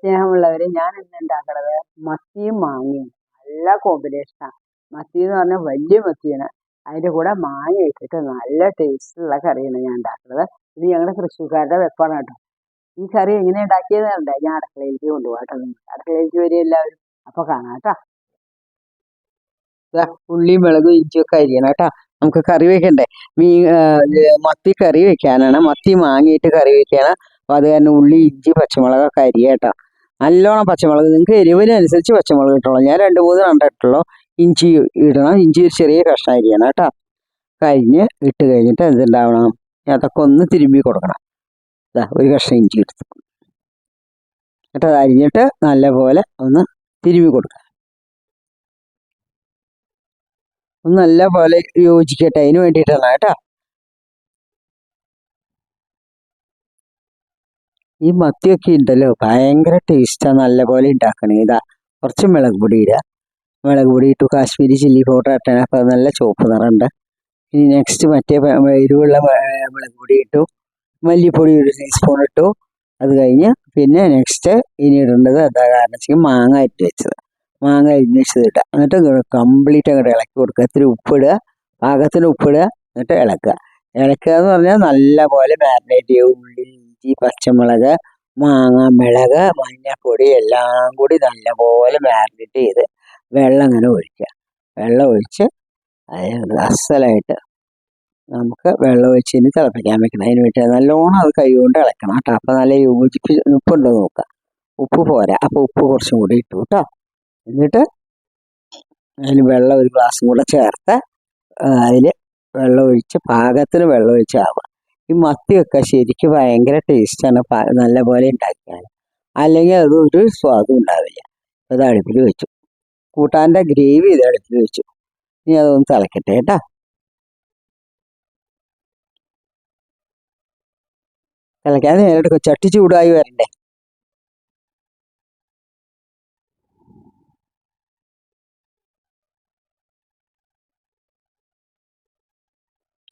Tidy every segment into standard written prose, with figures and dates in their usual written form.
സ്നേഹമുള്ളവരെ, ഞാൻ ഇന്ന് ഉണ്ടാക്കണത് മത്തിയും മാങ്ങയും നല്ല കോമ്പിനേഷനാണ്. മത്തി എന്ന് പറഞ്ഞാൽ വലിയ മത്തിയാണ്. അതിൻ്റെ കൂടെ മാങ്ങ ഇട്ടിട്ട് നല്ല ടേസ്റ്റുള്ള കറിയാണ് ഞാൻ ഉണ്ടാക്കുന്നത്. ഇത് ഞങ്ങളുടെ തൃശ്ശൂർക്കാരുടെ വെപ്പാണ് കേട്ടോ. ഈ കറി എങ്ങനെ ഉണ്ടാക്കിയത് കണ്ടേ, ഞാൻ അടുക്കളയിലേക്ക് കൊണ്ടുപോകട്ടോ. അടുക്കളയിലേക്ക് വരിക എല്ലാവരും, അപ്പോൾ കാണാം കേട്ടോ. ഉള്ളിയും മുളകും ഇഞ്ചിയൊക്കെ അരിയണം കേട്ടോ. നമുക്ക് കറി വെക്കണ്ടേ. മത്തി കറി വെക്കാനാണ്, മത്തി മാങ്ങിയിട്ട് കറി വെക്കാനാണ്. അപ്പോൾ അത് തന്നെ ഉള്ളി ഇഞ്ചി പച്ചമുളകൊക്കെ അരിയ കേട്ടോ. നല്ലോണം പച്ചമുളക്, നിങ്ങൾക്ക് എരിവിനനുസരിച്ച് പച്ചമുളക് ഇട്ടോളൂ. ഞാൻ 2-3 കണ്ടിട്ടുള്ളൂ. ഇഞ്ചി ഇടണം, ഇഞ്ചി ഒരു ചെറിയ കഷ്ണം അരിയണം കേട്ടോ. കഴിഞ്ഞ് ഇട്ട് കഴിഞ്ഞിട്ട് എന്തുണ്ടാവണം, അതൊക്കെ ഒന്ന് തിരുമ്പി കൊടുക്കണം. ഒരു കഷ്ണം ഇഞ്ചി എടുത്ത് എന്നിട്ട് അത് അരിഞ്ഞിട്ട് നല്ലപോലെ ഒന്ന് തിരുമ്പി കൊടുക്കണം. ഒന്ന് നല്ല പോലെ യോജിക്കട്ടെ, അതിന് വേണ്ടിയിട്ടാണ് കേട്ടോ. ഈ മത്തിയൊക്കെ ഉണ്ടല്ലോ ഭയങ്കര ടേസ്റ്റാണ്, നല്ല പോലെ ഉണ്ടാക്കണേ. കുറച്ച് മുളക് പൊടി ഇടുക, മുളക് പൊടി ഇട്ടു, കാശ്മീരി ചില്ലി പൗഡർ ഇട്ടാണ്. അപ്പോൾ അത് നല്ല ചുവപ്പ് നിറമുണ്ട്. ഇനി നെക്സ്റ്റ് മറ്റേ എരിവുള്ള മുളക് പൊടി ഇട്ടു, മല്ലിപ്പൊടി 1 ടീസ്പൂൺ ഇട്ടു. അത് കഴിഞ്ഞ് പിന്നെ നെക്സ്റ്റ് ഇനി ഇടേണ്ടത് എന്താ കാരണം വെച്ചാൽ മാങ്ങ അരിഞ്ഞ് വെച്ചത്, മാങ്ങ അരിഞ്ഞ് വെച്ചത് ഇടുക. എന്നിട്ട് കംപ്ലീറ്റ് അങ്ങോട്ട് ഇളക്കി കൊടുക്കുക. ഇത്തിരി ഉപ്പിടുക, പാകത്തിന് ഉപ്പിടുക. എന്നിട്ട് ഇളക്കുക. ഇളക്കുക എന്ന് പറഞ്ഞാൽ നല്ല പോലെ മാരിനേറ്റ് ചെയ്യുക. ഉള്ളി ഇഞ്ചി പച്ചമുളക് മാങ്ങ മിളക് മഞ്ഞൾപ്പൊടി എല്ലാം കൂടി നല്ലപോലെ മാരിനേറ്റ് ചെയ്ത് വെള്ളം അങ്ങനെ ഒഴിക്കുക. വെള്ളം ഒഴിച്ച് അസലായിട്ട് നമുക്ക് വെള്ളം ഒഴിച്ചതിന് തിളപ്പിക്കാൻ വെക്കണം. അതിന് വേണ്ടി നല്ലോണം അത് കൈ കൊണ്ട് ഇളക്കണം കേട്ടോ. അപ്പോൾ നല്ല ഉപ്പുണ്ടോ നോക്കുക. ഉപ്പ് പോരാ, അപ്പോൾ ഉപ്പ് കുറച്ചും കൂടി ഇട്ടു കേട്ടോ. എന്നിട്ട് അതിന് വെള്ളം 1 ഗ്ലാസ്സും കൂടെ ചേർത്ത് അതിൽ വെള്ളം ഒഴിച്ച് പാകത്തിന് വെള്ളം ഒഴിച്ചാവുക. ഈ മത്തിയൊക്കെ ശരിക്കും ഭയങ്കര ടേസ്റ്റാണ് നല്ല പോലെ ഉണ്ടാക്കിയാൽ, അല്ലെങ്കിൽ അത് ഒരു സ്വാദും ഉണ്ടാവില്ല. അത് അടുപ്പിൽ വെച്ചു, കൂട്ടാൻ്റെ ഗ്രേവി ഇത് അടുപ്പിൽ വെച്ചു. ഇനി അതൊന്ന് തിളക്കട്ടെ കേട്ടോ. തിളയ്ക്കാതെ നേരിട്ട് ചട്ടി ചൂടായി വരണ്ടേ.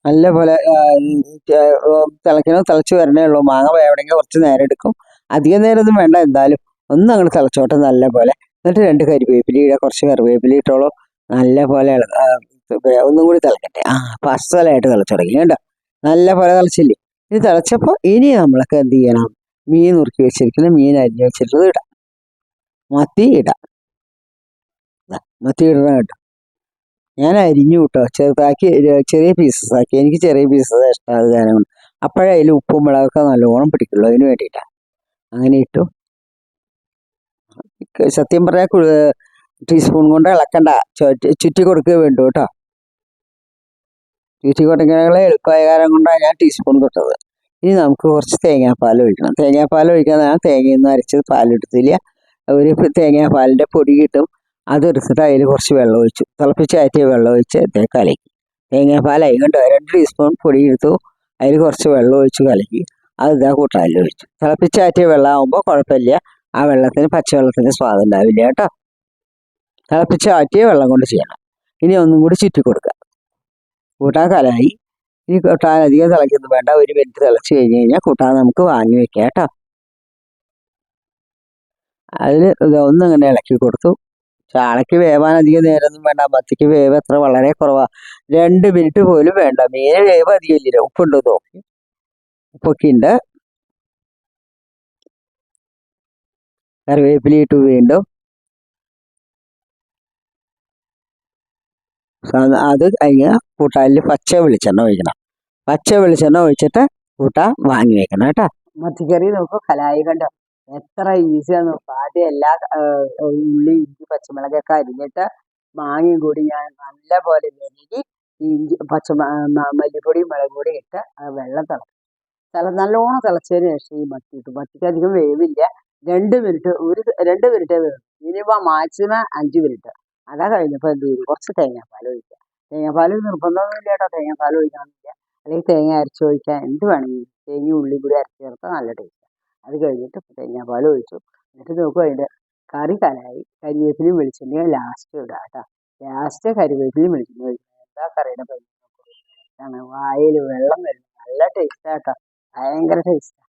നല്ല പോലെ തിളച്ച് വരണേ ഉള്ളൂ. മാങ്ങ വേണമെങ്കിൽ കുറച്ച് നേരം എടുക്കും, അധികം നേരമൊന്നും വേണ്ട. എന്തായാലും ഒന്ന് അങ്ങോട്ട് തിളച്ചോട്ടെ നല്ല പോലെ. എന്നിട്ട് 2 കരിവേപ്പില ഇടുക, കുറച്ച് കറിവേപ്പില ഇട്ടോളൂ. നല്ല പോലെ ഒന്നും കൂടി തിളക്കട്ടെ. അപ്പോൾ അസലായിട്ട് തിളച്ചു തുടങ്ങി കേട്ടോ. നല്ല പോലെ തിളച്ചില്ലേ. ഇത് തിളച്ചപ്പോൾ ഇനി നമ്മളൊക്കെ എന്ത് ചെയ്യണം, മീൻ നുറുക്കി വെച്ചിരിക്കുന്ന മീൻ അരിഞ്ഞ് വെച്ചിട്ട് ഇടാം. മത്തി ഇടാം, മത്തി ഇടണം കേട്ടോ. ഞാൻ അരിഞ്ഞു കേട്ടോ, ചെറുതാക്കി ചെറിയ പീസസ് ആക്കി. എനിക്ക് ചെറിയ പീസസ് ഇഷ്ടമായത് കാരണം അപ്പോഴേ അതിൽ ഉപ്പും മുളകൊക്കെ നല്ലോണം പിടിക്കുള്ളൂ, അതിന് വേണ്ടിയിട്ടാണ് അങ്ങനെ ഇട്ടു. സത്യം പറഞ്ഞാൽ ടീസ്പൂൺ കൊണ്ട് ഇളക്കണ്ട, ചുറ്റി കൊടുക്കുക വേണ്ടു കേട്ടോ. ചുറ്റി കൊടുക്കാനുള്ള എളുപ്പമായ കാരണം കൊണ്ടാണ് ഞാൻ ടീസ്പൂൺ തൊട്ടത്. ഇനി നമുക്ക് കുറച്ച് തേങ്ങാപ്പാൽ ഒഴിക്കണം. തേങ്ങാപ്പാൽ ഒഴിക്കാൻ ഞാൻ തേങ്ങയിൽ നിന്ന് അരച്ചത് പാലെടുത്തില്ല. ഒരു തേങ്ങാപ്പാലിൻ്റെ പൊടി കിട്ടും, അതെടുത്തിട്ട് അതിൽ കുറച്ച് വെള്ളം ഒഴിച്ചു, തിളപ്പിച്ചാറ്റിയ വെള്ളം ഒഴിച്ച് കലക്കി. തേങ്ങാപ്പാലായി കണ്ടോ. 2 ടീസ്പൂൺ പൊടി എടുത്തു, അതിൽ കുറച്ച് വെള്ളം ഒഴിച്ച് കലക്കി. അത് കൂട്ടാനിൽ ഒഴിച്ചു. തിളപ്പിച്ചാറ്റിയ വെള്ളമാകുമ്പോൾ കുഴപ്പമില്ല, ആ വെള്ളത്തിന് പച്ചവെള്ളത്തിൻ്റെ സ്വാദം ഉണ്ടാവില്ല കേട്ടോ. തിളപ്പിച്ചാറ്റിയ വെള്ളം കൊണ്ട് ചെയ്യണം. ഇനി ഒന്നും കൂടി ചുറ്റി കൊടുക്കുക. കൂട്ടാൻ കലായി. ഇനി കൂട്ടാൻ അധികം തിളയ്ക്കൊന്നും വേണ്ട, 1 മിനിറ്റ് തിളച്ച് കഴിഞ്ഞ് കഴിഞ്ഞാൽ കൂട്ടാൻ നമുക്ക് വാങ്ങി വെക്കാം കേട്ടോ. അതിൽ ഒന്നങ്ങനെ ഇളക്കി കൊടുത്തു. ചാളയ്ക്ക് വേവാൻ അധികം നേരമൊന്നും വേണ്ട, മത്തിക്ക് വേവ് എത്ര വളരെ കുറവാണ്. 2 മിനിറ്റ് പോലും വേണ്ട. മീൻ വേവ് അധികം ഇല്ല. ഉപ്പുണ്ടോ നോക്കി, ഉപ്പൊക്കെ ഉണ്ട്. കറിവേപ്പില ഇട്ടു വീണ്ടും. അത് കഴിഞ്ഞ് കൂട്ടാനിൽ പച്ച വെളിച്ചെണ്ണ ഒഴിക്കണം. പച്ച വെളിച്ചെണ്ണ ഒഴിച്ചിട്ട് കൂട്ടാൻ വാങ്ങി വെക്കണം കേട്ടോ. മത്തിക്കറി നോക്കൂ, കലായി കണ്ടോ. എത്ര ഈസിയാന്ന് നോക്കുക. ആദ്യം എല്ലാ ഉള്ളി ഇഞ്ചി പച്ചമുളകൊക്കെ അരിഞ്ഞിട്ട് മാങ്ങയും കൂടി ഞാൻ നല്ല പോലെ വെരുകി ഇഞ്ചി മല്ലിപ്പൊടിയും മുളക് പൊടിയും ഇട്ട് വെള്ളം നല്ലോണം തിളച്ചതിന് ശേഷം ഈ മത്തി ഇട്ടു. മത്തിക്ക് അധികം വേവില്ല, 2 മിനിറ്റ് 2 മിനിറ്റേ വേവും. Minimum maximum 5 minute. അതാ കഴിഞ്ഞപ്പോൾ എന്ത് ചെയ്തു, കുറച്ച് തേങ്ങാപ്പാൽ ഒഴിക്കുക. തേങ്ങാപ്പാൽ നിർബന്ധമൊന്നുമില്ല കേട്ടോ, തേങ്ങാപ്പാൽ ഒഴിക്കണമെന്നില്ല. അല്ലെങ്കിൽ തേങ്ങ അരച്ചൊഴിക്കാൻ എന്ത് വേണമെങ്കിലും, തേങ്ങയും ഉള്ളിയും കൂടി അരച്ച് ചേർത്താൽ നല്ല ടേസ്റ്റ്. അത് കഴിഞ്ഞിട്ട് തേങ്ങാപ്പാൽ ഒഴിച്ചു. എന്നിട്ട് നോക്കും, അതിൻ്റെ കറി കലായി. കരിവേപ്പിലയും വെളിച്ചെണ്ണയും ലാസ്റ്റ് ഇടുക കേട്ടോ. ലാസ്റ്റ് കരിവേപ്പിലയും വെളിച്ചെണ്ണ ഒഴിക്കുക. എന്താ കറിയുടെ പരി വായിൽ വെള്ളം വരുന്നു. നല്ല ടേസ്റ്റാണ് കേട്ടോ, ഭയങ്കര ടേസ്റ്റാണ്.